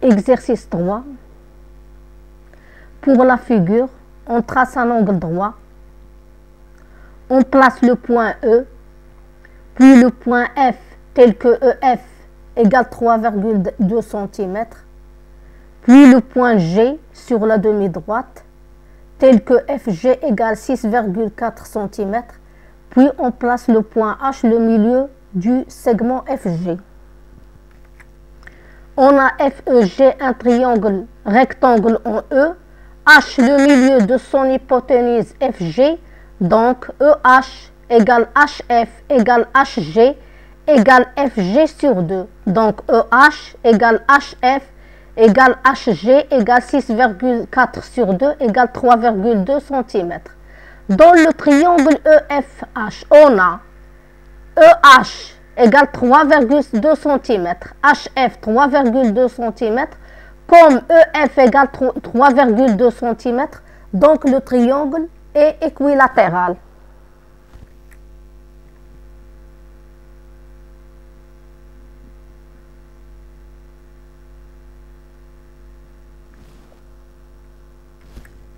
Exercice 3. Pour la figure, on trace un angle droit. On place le point E, puis le point F tel que EF égale 3,2 cm, puis le point G sur la demi-droite tel que FG égale 6,4 cm, puis on place le point H le milieu du segment FG. On a FEG, un triangle rectangle en E, H le milieu de son hypoténuse FG, donc EH égale HF égale HG égale FG sur 2. Donc EH égale HF égale HG égale 6,4 sur 2 égale 3,2 cm. Dans le triangle EFH, on a EH égale 3,2 cm, HF 3,2 cm, comme EF égale 3,2 cm, donc le triangle est équilatéral.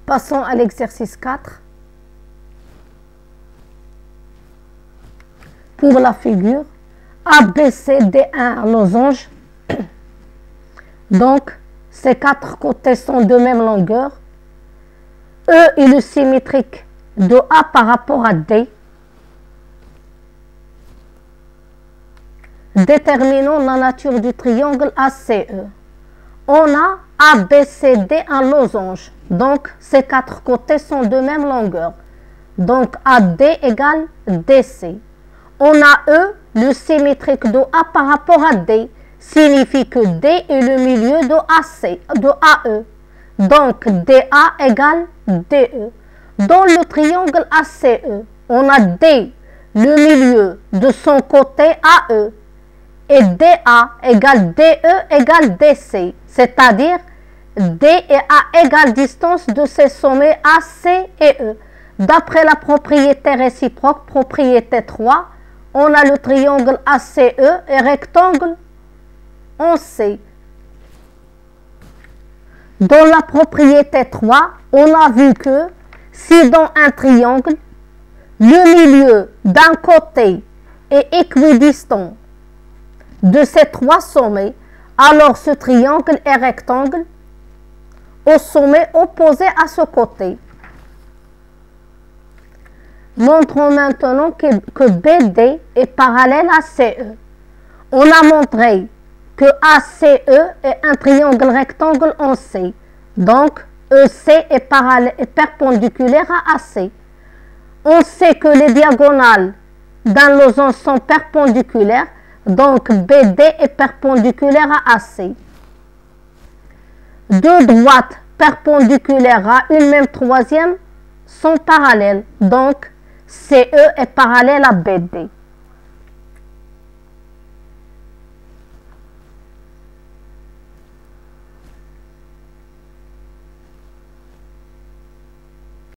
Passons à l'exercice 4. Pour la figure, ABCD1 losange. Donc, ces quatre côtés sont de même longueur. E est le symétrique de A par rapport à D. Déterminons la nature du triangle ACE. On a ABCD un losange. Donc, ces quatre côtés sont de même longueur. Donc, AD égale DC. On a E, le symétrique de A par rapport à D, signifie que D est le milieu de AE. Donc, DA égale DE. Dans le triangle ACE, on a D, le milieu de son côté AE, et DA égale DE égale DC, c'est-à-dire D est à égale distance de ses sommets AC et E. D'après la propriété réciproque, propriété 3, on a le triangle ACE et rectangle en C. Dans la propriété 3, on a vu que si dans un triangle, le milieu d'un côté est équidistant de ces trois sommets, alors ce triangle est rectangle au sommet opposé à ce côté. Montrons maintenant que BD est parallèle à CE. On a montré que ACE est un triangle rectangle en C. Donc, EC est perpendiculaire à AC. On sait que les diagonales d'un losange sont perpendiculaires. Donc, BD est perpendiculaire à AC. Deux droites perpendiculaires à une même troisième sont parallèles. Donc, CE est parallèle à BD.